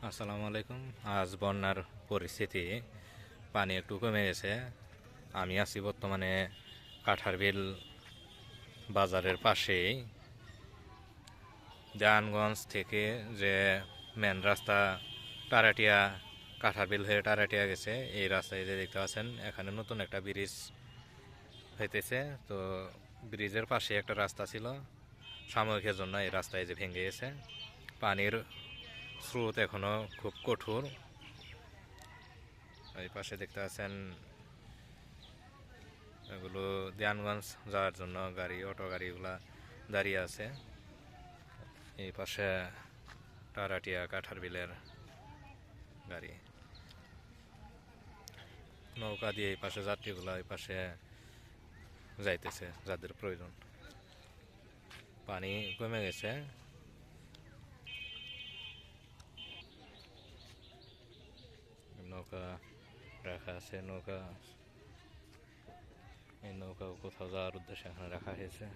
আসসালামু আলাইকুম। আজ বন্যার পরিস্থিতি, পানি একটু কমে গেছে। আমি আছি বর্তমানে কাঠারবিল বাজারের পাশেই। দেওয়ানগঞ্জ থেকে যে মেন রাস্তা টারাটিয়া, কাঠারবিল হয়ে টারাটিয়া গেছে, এই রাস্তায় যে দেখতে পাচ্ছেন এখানে নতুন একটা ব্রিজ হইতেছে। তো ব্রিজের পাশে একটা রাস্তা ছিল, সাময়িকের জন্য এই রাস্তায় যে ভেঙে গেছে। পানির স্রোত এখনো খুব কঠোর। এই পাশে দেখতে পাচ্ছেন এগুলো দেওয়ানগঞ্জ যাওয়ার জন্য গাড়ি, অটো গাড়িগুলা দাঁড়িয়ে আছে। এই পাশে টারাটিয়া কাঠারবিলের গাড়ি, নৌকা দিয়ে এই পাশে যাত্রীগুলা এই পাশে যাইতেছে যাদের প্রয়োজন। পানি কমে গেছে। নৌকা রাখা আছে, এই নৌকা কোথাও যাওয়ার উদ্দেশ্যে এখানে রাখা হয়েছে।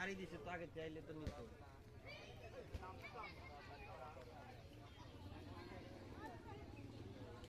হারিয়ে দিছে তো, আগে চাইলে তো নিত।